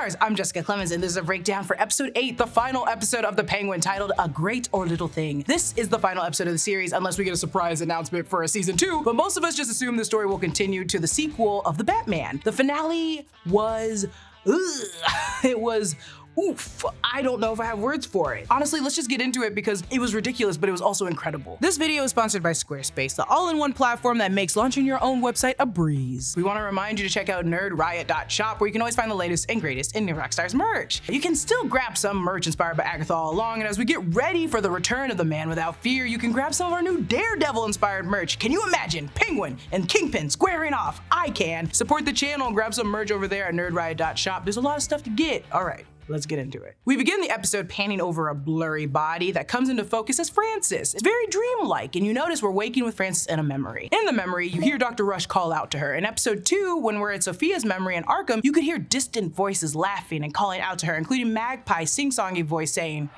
Rockstars, I'm Jessica Clemons, and this is a breakdown for episode 8, the final episode of The Penguin, titled A Great or Little Thing. This is the final episode of the series, unless we get a surprise announcement for a season 2, but most of us just assume the story will continue to the sequel of The Batman. The finale was, it was, oof, I don't know if I have words for it. Honestly, let's just get into it because it was ridiculous, but it was also incredible. This video is sponsored by Squarespace, the all-in-one platform that makes launching your own website a breeze. We want to remind you to check out nerdriot.shop, where you can always find the latest and greatest in new Rockstars merch. You can still grab some merch inspired by Agatha all along, and as we get ready for the return of the Man Without Fear, you can grab some of our new Daredevil-inspired merch. Can you imagine Penguin and Kingpin squaring off? I can. Support the channel and grab some merch over there at nerdriot.shop. There's a lot of stuff to get. All right. Let's get into it. We begin the episode panning over a blurry body that comes into focus as Francis. It's very dreamlike, and you notice we're waking with Francis in a memory. In the memory, you hear Dr. Rush call out to her. In episode 2, when we're at Sofia's memory in Arkham, you could hear distant voices laughing and calling out to her, including Magpie's sing-songy voice saying,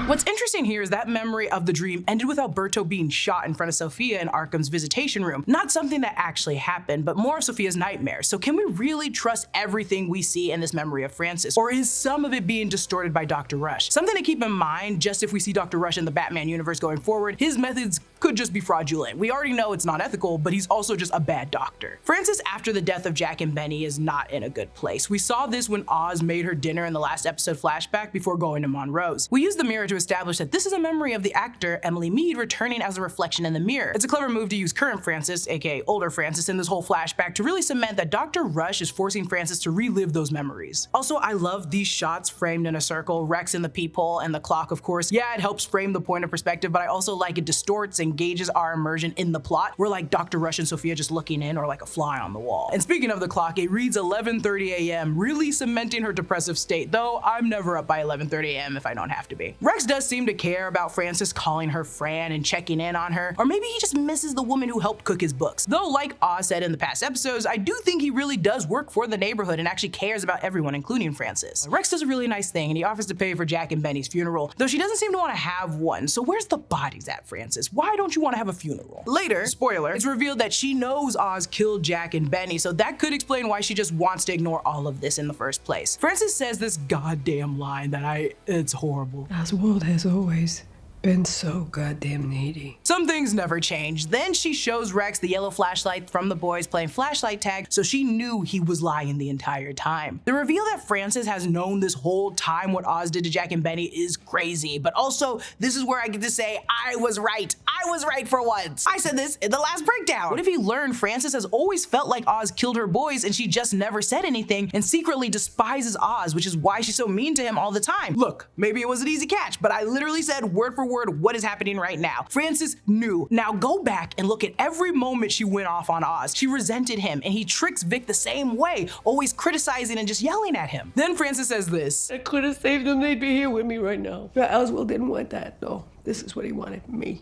What's interesting here is that memory of the dream ended with Alberto being shot in front of Sofia in Arkham's visitation room. Not something that actually happened, but more of Sofia's nightmare. So can we really trust everything we see in this memory of Francis? Or is some of it being distorted by Dr. Rush? Something to keep in mind, just if we see Dr. Rush in the Batman universe going forward, his methods could just be fraudulent. We already know it's not ethical, but he's also just a bad doctor. Francis, after the death of Jack and Benny, is not in a good place. We saw this when Oz made her dinner in the last episode flashback before going to Monroe's. We used the mirror to establish that this is a memory of the actor Emily Mead returning as a reflection in the mirror. It's a clever move to use current Francis, aka older Francis, in this whole flashback to really cement that Dr. Rush is forcing Francis to relive those memories. Also, I love these shots framed in a circle, Rex in the peephole, and the clock, of course. Yeah, it helps frame the point of perspective, but I also like it distorts and gauges our immersion in the plot. We're like Dr. Rush and Sofia just looking in, or like a fly on the wall. And speaking of the clock, it reads 11:30 a.m., really cementing her depressive state, though I'm never up by 11:30 a.m. if I don't have to be. Rex does seem to care about Francis, calling her Fran and checking in on her, or maybe he just misses the woman who helped cook his books. Though, like Oz said in the past episodes, I do think he really does work for the neighborhood and actually cares about everyone, including Francis. Rex does a really nice thing, and he offers to pay for Jack and Benny's funeral, though she doesn't seem to want to have one. So where's the bodies at, Francis? Why don't you want to have a funeral? Later, spoiler, it's revealed that she knows Oz killed Jack and Benny, so that could explain why she just wants to ignore all of this in the first place. Francis says this goddamn line that it's horrible. Oswald has always been so goddamn needy. Some things never change. Then she shows Rex the yellow flashlight from the boys playing flashlight tag, so she knew he was lying the entire time. The reveal that Francis has known this whole time what Oz did to Jack and Benny is crazy, but also this is where I get to say I was right. I was right for once. I said this in the last breakdown. What if he learned Francis has always felt like Oz killed her boys and she just never said anything and secretly despises Oz, which is why she's so mean to him all the time? Look, maybe it was an easy catch, but I literally said word for word what is happening right now. Francis knew. Now go back and look at every moment she went off on Oz. She resented him, and he tricks Vic the same way, always criticizing and just yelling at him. Then Francis says this. I could have saved them. They'd be here with me right now. But Oswald didn't want that. No, this is what he wanted, me.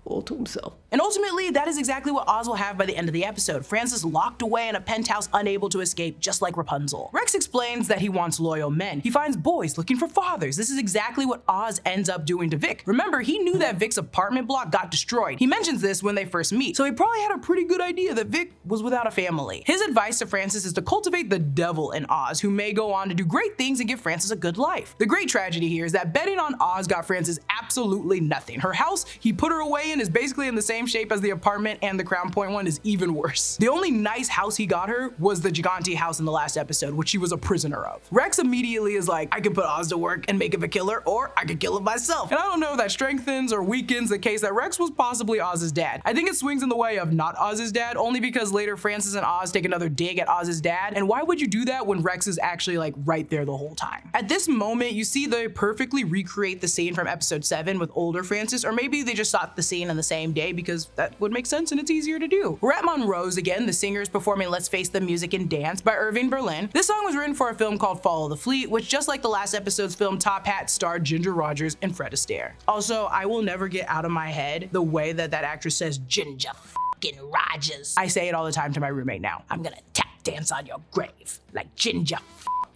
All to himself. And ultimately, that is exactly what Oz will have by the end of the episode. Francis locked away in a penthouse, unable to escape, just like Rapunzel. Rex explains that he wants loyal men. He finds boys looking for fathers. This is exactly what Oz ends up doing to Vic. Remember, he knew that Vic's apartment block got destroyed. He mentions this when they first meet, so he probably had a pretty good idea that Vic was without a family. His advice to Francis is to cultivate the devil in Oz, who may go on to do great things and give Francis a good life. The great tragedy here is that betting on Oz got Francis absolutely nothing. Her house, he put her away in, is basically in the same shape as the apartment, and the Crown Point one is even worse. The only nice house he got her was the Gigante house in the last episode, which she was a prisoner of. Rex immediately is like, I could put Oz to work and make him a killer, or I could kill him myself. And I don't know if that strengthens or weakens the case that Rex was possibly Oz's dad. I think it swings in the way of not Oz's dad, only because later Francis and Oz take another dig at Oz's dad, and why would you do that when Rex is actually like right there the whole time? At this moment, you see they perfectly recreate the scene from episode 7 with older Francis, or maybe they just shot the scene in the same day because that would make sense and it's easier to do. We're at Monroe's again. The singer is performing Let's Face the Music and Dance by Irving Berlin. This song was written for a film called Follow the Fleet, which just like the last episode's film Top Hat starred Ginger Rogers and Fred Astaire. Also, I will never get out of my head the way that actress says Ginger fucking Rogers. I say it all the time to my roommate now. I'm gonna tap dance on your grave like Ginger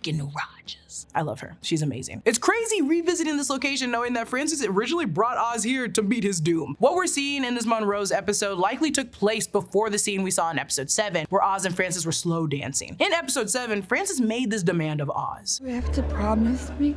freaking Rogers. I love her. She's amazing. It's crazy revisiting this location knowing that Francis originally brought Oz here to meet his doom. What we're seeing in this Monroe's episode likely took place before the scene we saw in episode 7, where Oz and Francis were slow dancing. In episode 7, Francis made this demand of Oz. You have to promise me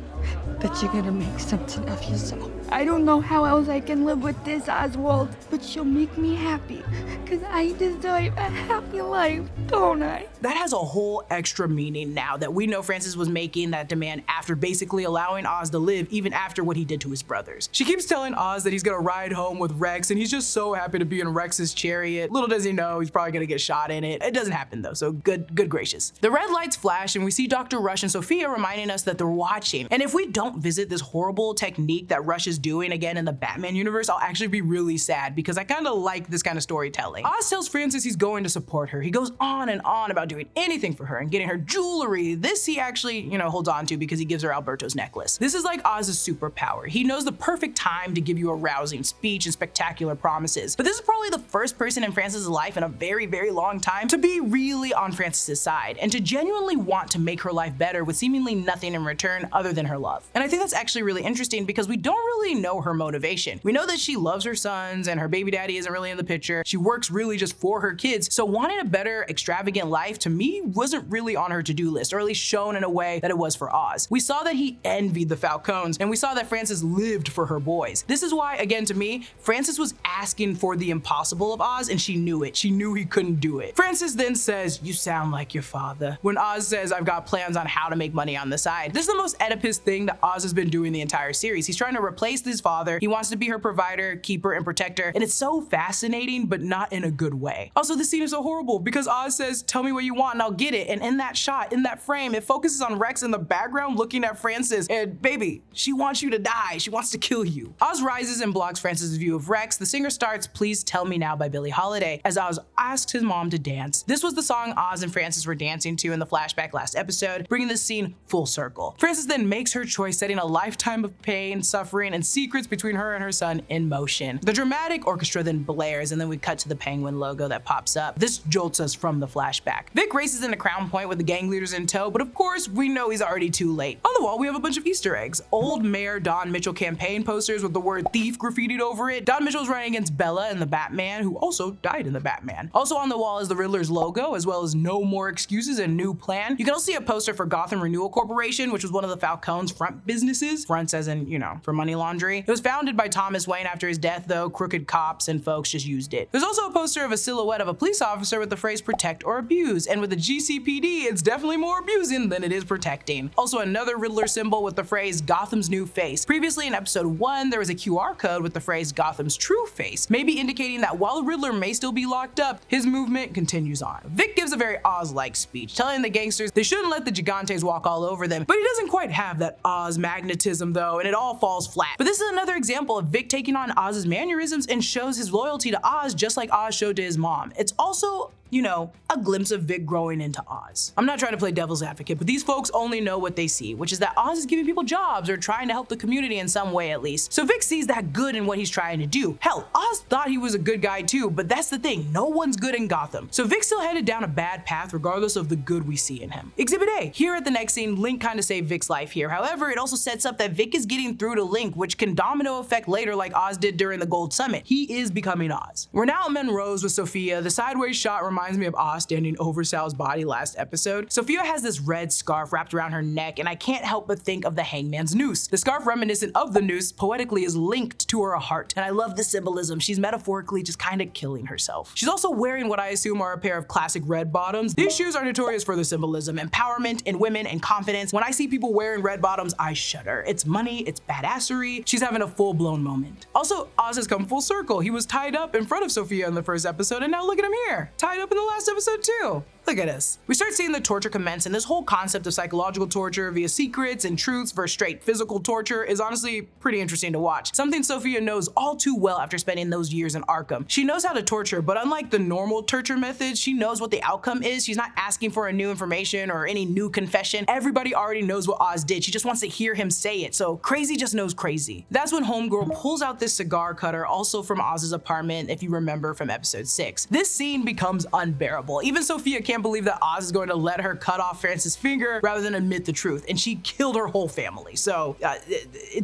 that you're gonna make something of yourself. I don't know how else I can live with this, Oswald, but you'll make me happy, because I deserve a happy life, don't I? That has a whole extra meaning now that we know Francis was making that demand after basically allowing Oz to live even after what he did to his brothers. She keeps telling Oz that he's gonna ride home with Rex and he's just so happy to be in Rex's chariot. Little does he know he's probably gonna get shot in it. It doesn't happen though, so good gracious. The red lights flash and we see Dr. Rush and Sofia reminding us that they're watching. And if we don't visit this horrible technique that Rush is doing again in the Batman universe, I'll actually be really sad because I kind of like this kind of storytelling. Oz tells Francis he's going to support her. He goes on and on about doing anything for her and getting her jewelry. This he actually, holds on to because he gives her Alberto's necklace. This is like Oz's superpower. He knows the perfect time to give you a rousing speech and spectacular promises. But this is probably the first person in Francis's life in a very, very long time to be really on Francis's side and to genuinely want to make her life better with seemingly nothing in return other than her love. And I think that's actually really interesting because we don't really know her motivation. We know that she loves her sons and her baby daddy isn't really in the picture. She works really just for her kids. So wanting a better, extravagant life to me wasn't really on her to-do list, or at least shown in a way that it was for Oz. We saw that he envied the Falcones and we saw that Francis lived for her boys. This is why, again, to me, Francis was asking for the impossible of Oz and she knew it. She knew he couldn't do it. Francis then says, "You sound like your father." When Oz says, "I've got plans on how to make money on the side." This is the most Oedipus thing that Oz has been doing the entire series. He's trying to replace his father. He wants to be her provider, keeper, and protector. And it's so fascinating, but not in a good way. Also, this scene is so horrible because Oz says, "Tell me what you want and I'll get it." And in that shot, in that frame, it focuses on Rex in the background looking at Francis. And baby, she wants you to die. She wants to kill you. Oz rises and blocks Francis' view of Rex. The singer starts "Please Tell Me Now" by Billie Holiday as Oz asks his mom to dance. This was the song Oz and Francis were dancing to in the flashback last episode, bringing this scene full circle. Francis then makes her choice, setting a lifetime of pain, suffering, and secrets between her and her son in motion. The dramatic orchestra then blares and then we cut to the penguin logo that pops up. This jolts us from the flashback. Vic races into Crown Point with the gang leaders in tow, but of course we know he's already too late. On the wall we have a bunch of Easter eggs. Old Mayor Don Mitchell campaign posters with the word "thief" graffitied over it. Don Mitchell's running against Bella and the Batman, who also died in the Batman. Also on the wall is the Riddler's logo, as well as "No More Excuses" and "New Plan." You can also see a poster for Gotham Renewal Corporation, which was one of the Falcone's front businesses. Fronts as in, for money laundering. It was founded by Thomas Wayne after his death, though crooked cops and folks just used it. There's also a poster of a silhouette of a police officer with the phrase "protect or abuse," and with the GCPD, it's definitely more abusing than it is protecting. Also another Riddler symbol with the phrase "Gotham's new face." Previously in episode 1, there was a QR code with the phrase "Gotham's true face," maybe indicating that while the Riddler may still be locked up, his movement continues on. Vic gives a very Oz-like speech, telling the gangsters they shouldn't let the Gigantes walk all over them, but he doesn't quite have that Oz magnetism though, and it all falls flat. But this is another example of Vic taking on Oz's mannerisms and shows his loyalty to Oz just like Oz showed to his mom. It's also a glimpse of Vic growing into Oz. I'm not trying to play devil's advocate, but these folks only know what they see, which is that Oz is giving people jobs or trying to help the community in some way at least. So Vic sees that good in what he's trying to do. Hell, Oz thought he was a good guy too, but that's the thing, no one's good in Gotham. So Vic's still headed down a bad path regardless of the good we see in him. Exhibit A, here at the next scene, Link kind of saved Vic's life here. However, it also sets up that Vic is getting through to Link, which can domino effect later like Oz did during the Gold Summit. He is becoming Oz. We're now at Monroe's with Sofia. The sideways shot reminds me of Oz standing over Sal's body last episode. Sofia has this red scarf wrapped around her neck, and I can't help but think of the hangman's noose. The scarf, reminiscent of the noose, poetically is linked to her heart, and I love the symbolism. She's metaphorically just kind of killing herself. She's also wearing what I assume are a pair of classic red bottoms. These shoes are notorious for the symbolism, empowerment in women and confidence. When I see people wearing red bottoms, I shudder. It's money, it's badassery. She's having a full-blown moment. Also, Oz has come full circle. He was tied up in front of Sofia in the first episode, and now look at him here, tied up in the last episode too. Look at us. We start seeing the torture commence, and this whole concept of psychological torture via secrets and truths versus straight physical torture is honestly pretty interesting to watch. Something Sofia knows all too well after spending those years in Arkham. She knows how to torture, but unlike the normal torture methods, she knows what the outcome is. She's not asking for a new information or any new confession. Everybody already knows what Oz did. She just wants to hear him say it. So crazy just knows crazy. That's when Homegirl pulls out this cigar cutter, also from Oz's apartment, if you remember from episode 6. This scene becomes unbearable. Even Sofia can't can't believe that Oz is going to let her cut off Francis' finger rather than admit the truth, and she killed her whole family. So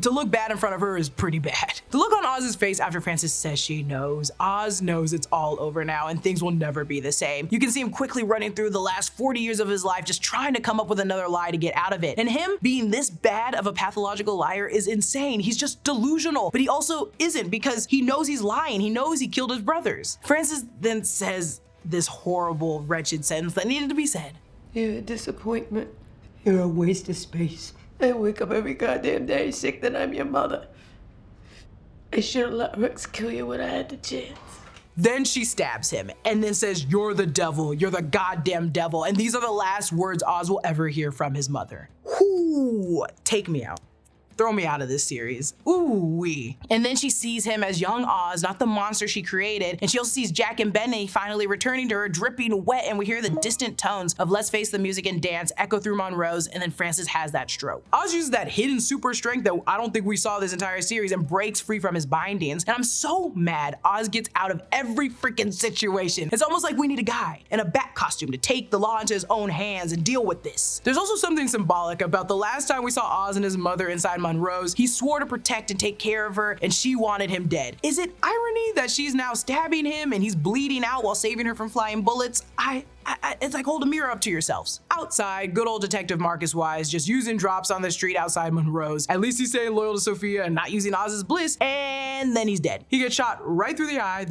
to look bad in front of her is pretty bad. The look on Oz's face after Francis says she knows. Oz knows it's all over now and things will never be the same. You can see him quickly running through the last 40 years of his life just trying to come up with another lie to get out of it. And him being this bad of a pathological liar is insane. He's just delusional, but he also isn't, because he knows he's lying. He knows he killed his brothers. Francis then says this horrible, wretched sentence that needed to be said. You're a disappointment. You're a waste of space. I wake up every goddamn day sick that I'm your mother. I should have let Rex kill you when I had the chance. Then she stabs him and then says, "You're the devil, you're the goddamn devil." And these are the last words Oz will ever hear from his mother. Whoo, take me out. Throw me out of this series. Ooh-wee. And then she sees him as young Oz, not the monster she created. And she also sees Jack and Benny finally returning to her, dripping wet, and we hear the distant tones of Let's Face the Music and Dance echo through Monroe's, and then Francis has that stroke. Oz uses that hidden super strength that I don't think we saw this entire series and breaks free from his bindings. And I'm so mad Oz gets out of every freaking situation. It's almost like we need a guy in a bat costume to take the law into his own hands and deal with this. There's also something symbolic about the last time we saw Oz and his mother inside Monroe's. He swore to protect and take care of her, and she wanted him dead. Is it irony that she's now stabbing him and he's bleeding out while saving her from flying bullets? It's like, hold a mirror up to yourselves. Outside, good old Detective Marcus Wise just using drops on the street outside Monroe's. At least he's staying loyal to Sofia and not using Oz's bliss, and then he's dead. He gets shot right through the eye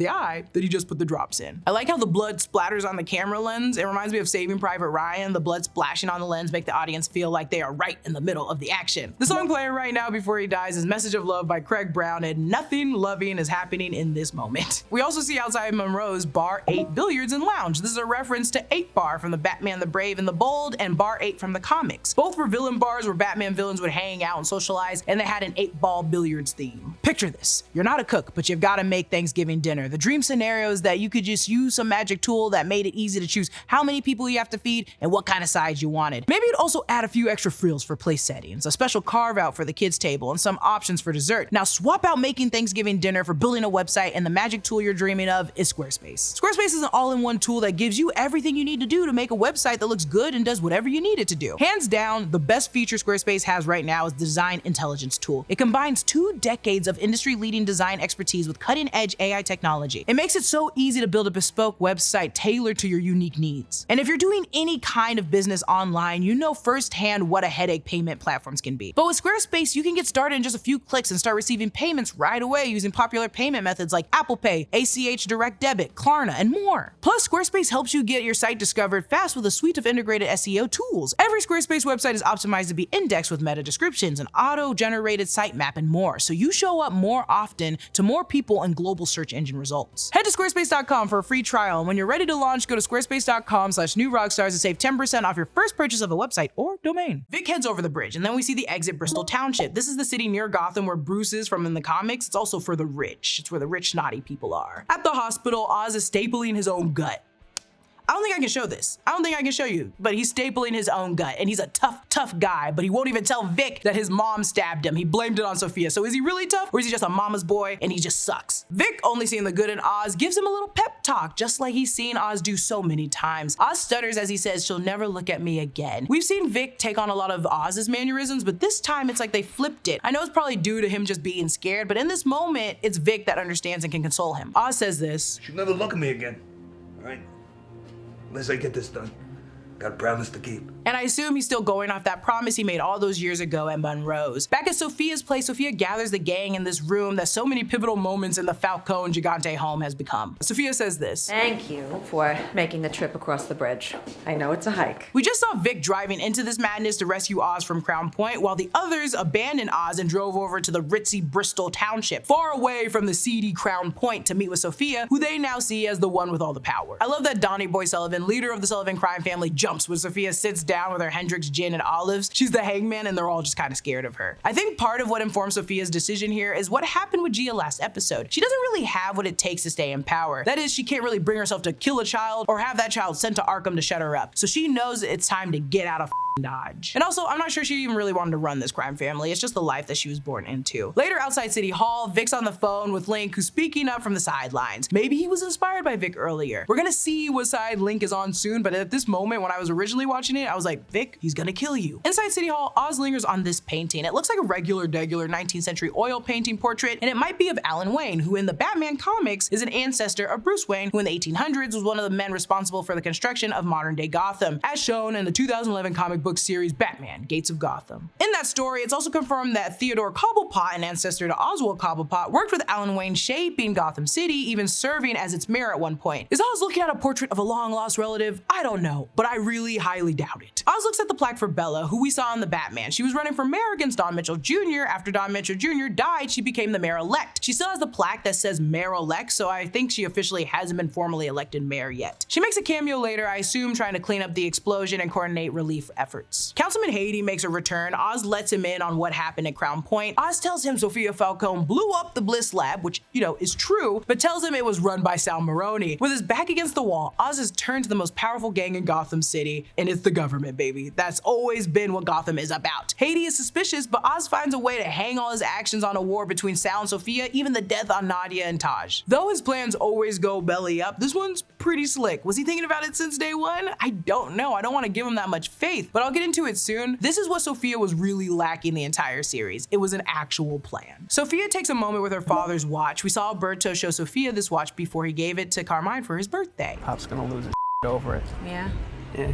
that he just put the drops in. I like how the blood splatters on the camera lens. It reminds me of Saving Private Ryan. The blood splashing on the lens make the audience feel like they are right in the middle of the action. The song playing right now before he dies is Message of Love by Craig Brown, and nothing loving is happening in this moment. We also see outside Monroe's Bar 8 Billiards and Lounge. This is a reference to 8 Bar from the Batman the Brave and the Bold, and Bar 8 from the comics. Both were villain bars where Batman villains would hang out and socialize, and they had an 8-ball billiards theme. Picture this. You're not a cook, but you've got to make Thanksgiving dinner. The dream scenario is that you could just use some magic tool that made it easy to choose how many people you have to feed and what kind of sides you wanted. Maybe you'd also add a few extra frills for place settings, a special carve out for the kids table, and some options for dessert. Now swap out making Thanksgiving dinner for building a website, and the magic tool you're dreaming of is Squarespace. Squarespace is an all-in-one tool that gives you everything you need to do to make a website that looks good and does whatever you need it to do. Hands down, the best feature Squarespace has right now is the Design Intelligence tool. It combines 2 decades of industry-leading design expertise with cutting-edge AI technology. It makes it so easy to build a bespoke website tailored to your unique needs. And if you're doing any kind of business online, you know firsthand what a headache payment platforms can be. But with Squarespace, you can get started in just a few clicks and start receiving payments right away using popular payment methods like Apple Pay, ACH Direct Debit, Klarna, and more. Plus, Squarespace helps you get your site discovered fast with a suite of integrated SEO tools. Every Squarespace website is optimized to be indexed with meta descriptions, an auto-generated sitemap, and more, so you show up more often to more people in global search engine results. Head to squarespace.com for a free trial, and when you're ready to launch, go to squarespace.com/newrockstars to save 10% off your first purchase of a website or domain. Vic heads over the bridge, and then we see the exit Bristol Township. This is the city near Gotham where Bruce is from in the comics. It's also for the rich. It's where the rich, naughty people are. At the hospital, Oz is stapling his own gut. I don't think I can show this. I don't think I can show you, but he's stapling his own gut, and he's a tough guy, but he won't even tell Vic that his mom stabbed him. He blamed it on Sofia. So is he really tough, or is he just a mama's boy and he just sucks? Vic, only seeing the good in Oz, gives him a little pep talk, just like he's seen Oz do so many times. Oz stutters as he says, "She'll never look at me again." We've seen Vic take on a lot of Oz's mannerisms, but this time it's like they flipped it. I know it's probably due to him just being scared, but in this moment, it's Vic that understands and can console him. Oz says this. "She'll never look at me again, all right? Unless I get this done. Got a promise to keep." And I assume he's still going off that promise he made all those years ago at Monroe's. Back at Sofia's place, Sofia gathers the gang in this room that so many pivotal moments in the Falcone Gigante home has become. Sofia says this. "Thank you for making the trip across the bridge. I know it's a hike." We just saw Vic driving into this madness to rescue Oz from Crown Point, while the others abandoned Oz and drove over to the ritzy Bristol Township, far away from the seedy Crown Point, to meet with Sofia, who they now see as the one with all the power. I love that Donnie Boy Sullivan, leader of the Sullivan crime family, jumped jumps when Sofia sits down with her Hendrix gin and olives. She's the hangman and they're all just kind of scared of her. I think part of what informed Sofia's decision here is what happened with Gia last episode. She doesn't really have what it takes to stay in power. That is, she can't really bring herself to kill a child or have that child sent to Arkham to shut her up. So she knows it's time to get out of Dodge. And also, I'm not sure she even really wanted to run this crime family. It's just the life that she was born into. Later outside City Hall, Vic's on the phone with Link, who's speaking up from the sidelines. Maybe he was inspired by Vic earlier. We're gonna see what side Link is on soon, but at this moment when I was originally watching it, I was like, Vic, he's gonna kill you. Inside City Hall, Oz lingers on this painting. It looks like a regular 19th century oil painting portrait, and it might be of Alan Wayne, who in the Batman comics is an ancestor of Bruce Wayne, who in the 1800s was one of the men responsible for the construction of modern day Gotham, as shown in the 2011 comic book series Batman, Gates of Gotham. In that story, it's also confirmed that Theodore Cobblepot, an ancestor to Oswald Cobblepot, worked with Alan Wayne shaping Gotham City, even serving as its mayor at one point. Is Oz looking at a portrait of a long-lost relative? I don't know, but I really highly doubt it. Oz looks at the plaque for Bella, who we saw in the Batman. She was running for mayor against Don Mitchell Jr. After Don Mitchell Jr. died, she became the mayor-elect. She still has the plaque that says mayor-elect, so I think she officially hasn't been formally elected mayor yet. She makes a cameo later, I assume trying to clean up the explosion and coordinate relief efforts. Councilman Haiti makes a return. Oz lets him in on what happened at Crown Point. Oz tells him Sofia Falcone blew up the Bliss Lab, which, you know, is true, but tells him it was run by Sal Maroni. With his back against the wall, Oz has turned to the most powerful gang in Gotham City, and it's the government, baby. That's always been what Gotham is about. Haiti is suspicious, but Oz finds a way to hang all his actions on a war between Sal and Sofia, even the death on Nadia and Taj. Though his plans always go belly up, this one's pretty slick. Was he thinking about it since day one? I don't know. I don't want to give him that much faith, but I'll get into it soon. This is what Sofia was really lacking the entire series. It was an actual plan. Sofia takes a moment with her father's watch. We saw Alberto show Sofia this watch before he gave it to Carmine for his birthday. Pop's gonna lose his over it. Yeah? Yeah.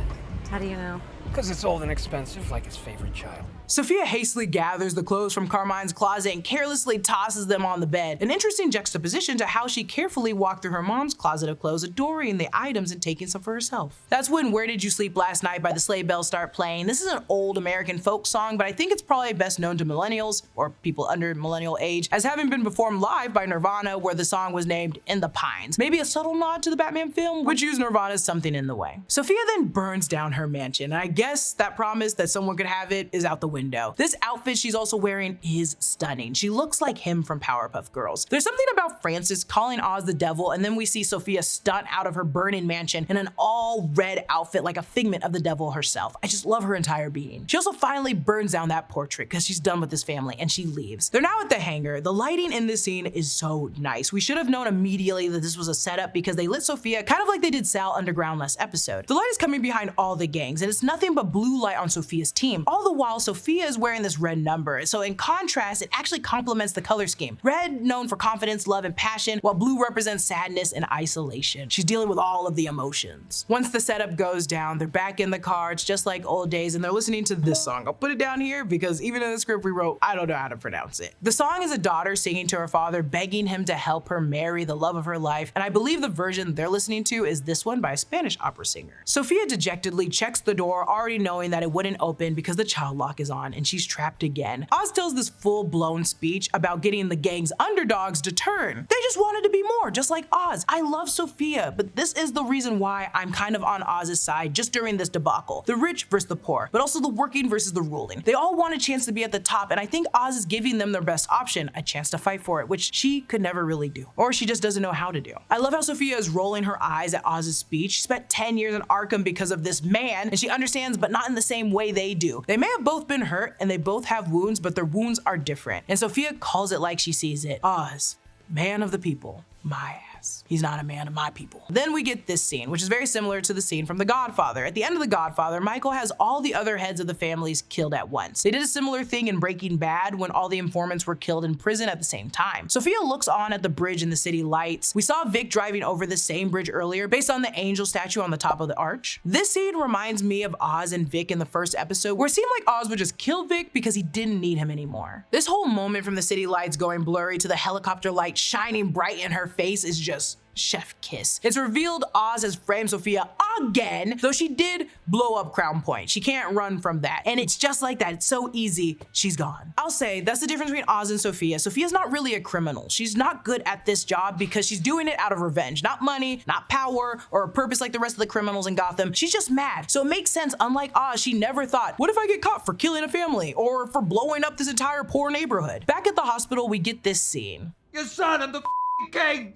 How do you know? Because it's old and expensive, like his favorite child. Sofia hastily gathers the clothes from Carmine's closet and carelessly tosses them on the bed. An interesting juxtaposition to how she carefully walked through her mom's closet of clothes, adoring the items and taking some for herself. That's when Where Did You Sleep Last Night by the Sleigh Bells start playing. This is an old American folk song, but I think it's probably best known to millennials, or people under millennial age, as having been performed live by Nirvana, where the song was named In the Pines. Maybe a subtle nod to the Batman film, which used Nirvana's Something in the Way. Sofia then burns down her mansion, and I guess that promise that someone could have it is out the window. This outfit she's also wearing is stunning. She looks like him from Powerpuff Girls. There's something about Francis calling Oz the devil, and then we see Sofia stunt out of her burning mansion in an all red outfit like a figment of the devil herself. I just love her entire being. She also finally burns down that portrait because she's done with this family, and she leaves. They're now at the hangar. The lighting in this scene is so nice. We should have known immediately that this was a setup because they lit Sofia kind of like they did Sal underground last episode. The light is coming behind all the gangs, and it's nothing but blue light on Sofia's team. All the while, Sofia is wearing this red number, so in contrast, it actually complements the color scheme. Red, known for confidence, love, and passion, while blue represents sadness and isolation. She's dealing with all of the emotions. Once the setup goes down, they're back in the car. It's just like old days, and they're listening to this song. I'll put it down here because even in the script we wrote, I don't know how to pronounce it. The song is a daughter singing to her father, begging him to help her marry the love of her life, and I believe the version they're listening to is this one by a Spanish opera singer. Sofia dejectedly checks the door, already knowing that it wouldn't open because the child lock is on, and she's trapped again. Oz tells this full-blown speech about getting the gang's underdogs to turn. They just wanted to be more, just like Oz. I love Sofia, but this is the reason why I'm kind of on Oz's side just during this debacle. The rich versus the poor, but also the working versus the ruling. They all want a chance to be at the top, and I think Oz is giving them their best option, a chance to fight for it, which she could never really do, or she just doesn't know how to do. I love how Sofia is rolling her eyes at Oz's speech. She spent 10 years in Arkham because of this man, and she understands, but not in the same way they do. They may have both been hurt, and they both have wounds, but their wounds are different. And Sofia calls it like she sees it. Oz, man of the people, my ass. He's not a man of my people. Then we get this scene, which is very similar to the scene from The Godfather. At the end of The Godfather, Michael has all the other heads of the families killed at once. They did a similar thing in Breaking Bad when all the informants were killed in prison at the same time. Sofia looks on at the bridge in the city lights. We saw Vic driving over the same bridge earlier based on the angel statue on the top of the arch. This scene reminds me of Oz and Vic in the first episode, where it seemed like Oz would just kill Vic because he didn't need him anymore. This whole moment from the city lights going blurry to the helicopter light shining bright in her face is just chef kiss. It's revealed Oz has framed Sofia again, though she did blow up Crown Point. She can't run from that. And it's just like that. It's so easy. She's gone. I'll say that's the difference between Oz and Sofia. Sofia's not really a criminal. She's not good at this job because she's doing it out of revenge, not money, not power, or a purpose like the rest of the criminals in Gotham. She's just mad. So it makes sense, unlike Oz, she never thought, what if I get caught for killing a family or for blowing up this entire poor neighborhood? Back at the hospital, we get this scene. Your son, I'm the king.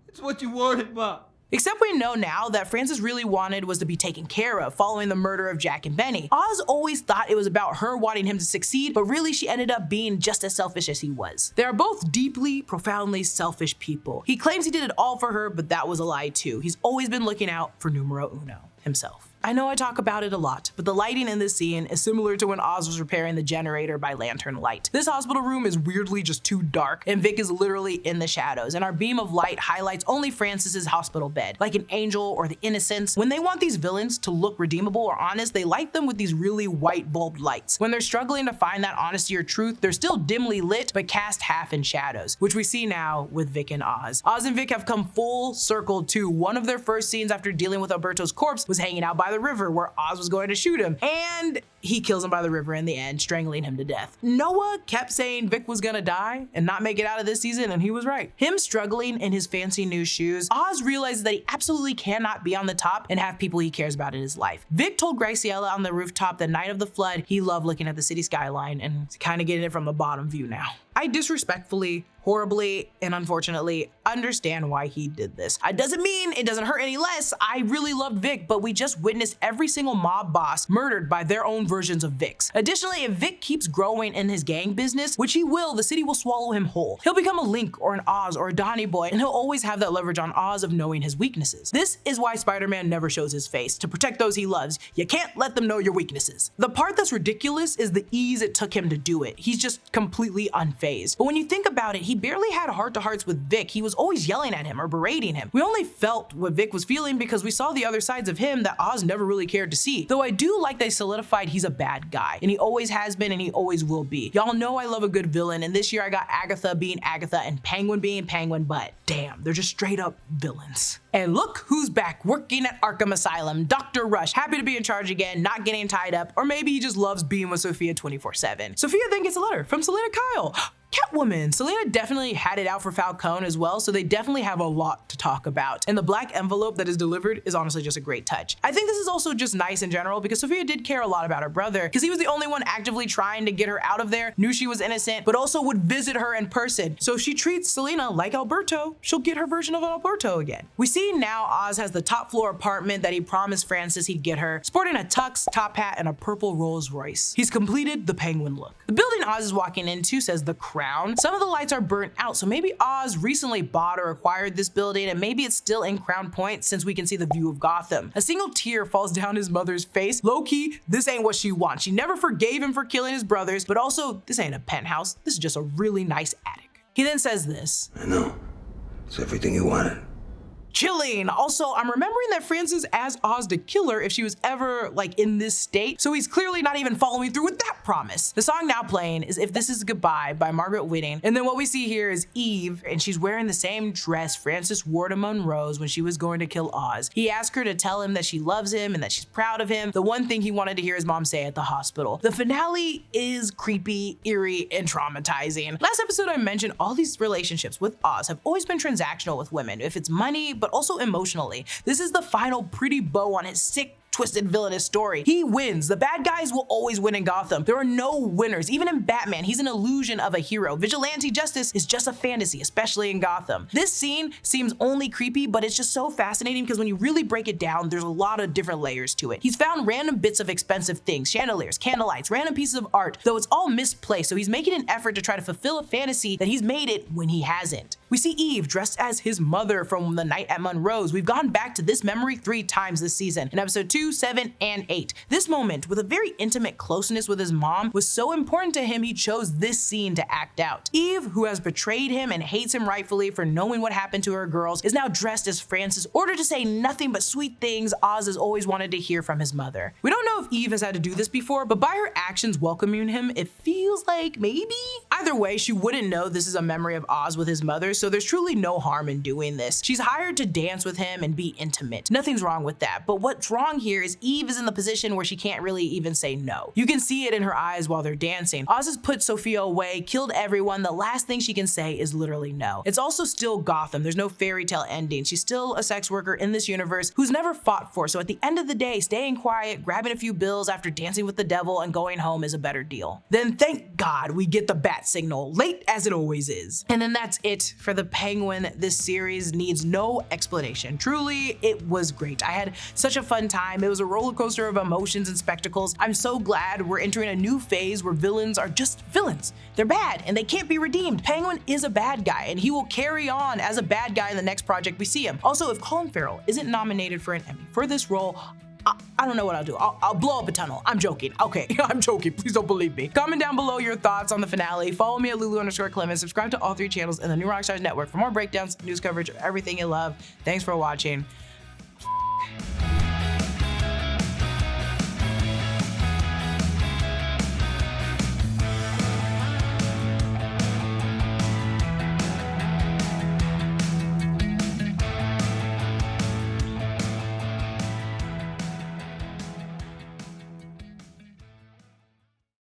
It's what you wanted, Ma. Except we know now that Francis really wanted was to be taken care of following the murder of Jack and Benny. Oz always thought it was about her wanting him to succeed, but really she ended up being just as selfish as he was. They are both deeply, profoundly selfish people. He claims he did it all for her, but that was a lie too. He's always been looking out for numero uno, himself. I know I talk about it a lot, but the lighting in this scene is similar to when Oz was repairing the generator by lantern light. This hospital room is weirdly just too dark, and Vic is literally in the shadows, and our beam of light highlights only Francis's hospital bed, like an angel or the innocents. When they want these villains to look redeemable or honest, they light them with these really white bulbed lights. When they're struggling to find that honesty or truth, they're still dimly lit, but cast half in shadows, which we see now with Vic and Oz. Oz and Vic have come full circle too. One of their first scenes after dealing with Alberto's corpse was hanging out by the river where Oz was going to shoot him, and he kills him by the river in the end, strangling him to death. Noah kept saying Vic was gonna die and not make it out of this season, and he was right. Him struggling in his fancy new shoes, Oz realizes that he absolutely cannot be on the top and have people he cares about in his life. Vic told Graciela on the rooftop the night of the flood he loved looking at the city skyline and kind of getting it from the bottom view now. I disrespectfully, horribly, and unfortunately understand why he did this. It doesn't mean it doesn't hurt any less. I really loved Vic, but we just witnessed every single mob boss murdered by their own versions of Vic's. Additionally, if Vic keeps growing in his gang business, which he will, the city will swallow him whole. He'll become a Link or an Oz or a Donny Boy, and he'll always have that leverage on Oz of knowing his weaknesses. This is why Spider-Man never shows his face, to protect those he loves. You can't let them know your weaknesses. The part that's ridiculous is the ease it took him to do it. He's just completely unfazed. But when you think about it, he barely had heart-to-hearts with Vic. He was always yelling at him or berating him. We only felt what Vic was feeling because we saw the other sides of him that Oz never really cared to see. Though I do like they solidified he's a bad guy, and he always has been and he always will be. Y'all know I love a good villain, and this year I got Agatha being Agatha and Penguin being Penguin, but damn, they're just straight up villains. And look who's back working at Arkham Asylum, Dr. Rush, happy to be in charge again, not getting tied up, or maybe he just loves being with Sofia 24/7. Sofia then gets a letter from Selina Kyle. Catwoman. Selina definitely had it out for Falcone as well, so they definitely have a lot to talk about. And the black envelope that is delivered is honestly just a great touch. I think this is also just nice in general because Sofia did care a lot about her brother because he was the only one actively trying to get her out of there, knew she was innocent, but also would visit her in person. So if she treats Selina like Alberto, she'll get her version of Alberto again. We see now Oz has the top floor apartment that he promised Francis he'd get her, sporting a tux, top hat, and a purple Rolls Royce. He's completed the Penguin look. The building Oz is walking into says the Crown. Some of the lights are burnt out, so maybe Oz recently bought or acquired this building, and maybe it's still in Crown Point since we can see the view of Gotham. A single tear falls down his mother's face. Low-key, this ain't what she wants. She never forgave him for killing his brothers, but also, this ain't a penthouse. This is just a really nice attic. He then says this. I know. It's everything you wanted. Chilling. Also, I'm remembering that Francis asked Oz to kill her if she was ever like in this state, so he's clearly not even following through with that promise. The song now playing is If This Is Goodbye by Margaret Whiting, and then what we see here is Eve, and she's wearing the same dress Francis wore to Monroe's when she was going to kill Oz. He asked her to tell him that she loves him and that she's proud of him, the one thing he wanted to hear his mom say at the hospital. The finale is creepy, eerie, and traumatizing. Last episode I mentioned all these relationships with Oz have always been transactional with women, if it's money, but also emotionally. This is the final pretty bow on his sick, twisted villainous story. He wins. The bad guys will always win in Gotham. There are no winners. Even in Batman, he's an illusion of a hero. Vigilante justice is just a fantasy, especially in Gotham. This scene seems only creepy, but it's just so fascinating because when you really break it down, there's a lot of different layers to it. He's found random bits of expensive things, chandeliers, candlelights, random pieces of art, though it's all misplaced, so he's making an effort to try to fulfill a fantasy that he's made it when he hasn't. We see Eve dressed as his mother from the night at Monroe's. We've gone back to this memory 3 times this season, in episode 2, 7, and 8. This moment, with a very intimate closeness with his mom, was so important to him he chose this scene to act out. Eve, who has betrayed him and hates him rightfully for knowing what happened to her girls, is now dressed as Francis, ordered to say nothing but sweet things Oz has always wanted to hear from his mother. We don't know if Eve has had to do this before, but by her actions welcoming him, it feels like maybe? I Either way, she wouldn't know this is a memory of Oz with his mother, so there's truly no harm in doing this. She's hired to dance with him and be intimate. Nothing's wrong with that, but what's wrong here is Eve is in the position where she can't really even say no. You can see it in her eyes while they're dancing. Oz has put Sofia away, killed everyone. The last thing she can say is literally no. It's also still Gotham. There's no fairy tale ending. She's still a sex worker in this universe who's never fought for, so at the end of the day, staying quiet, grabbing a few bills after dancing with the devil and going home is a better deal. Then thank God we get the bat signal, late as it always is. And then that's it for the Penguin. This series needs no explanation. Truly, it was great. I had such a fun time. It was a roller coaster of emotions and spectacles. I'm so glad we're entering a new phase where villains are just villains. They're bad and they can't be redeemed. Penguin is a bad guy and he will carry on as a bad guy in the next project we see him. Also, if Colin Farrell isn't nominated for an Emmy for this role, I don't know what I'll do. I'll blow up a tunnel. I'm joking. Okay, I'm joking. Please don't believe me. Comment down below your thoughts on the finale. Follow me at Lulu_Clemons. Subscribe to all 3 channels in the new Rockstars network for more breakdowns, news coverage of everything you love. Thanks for watching.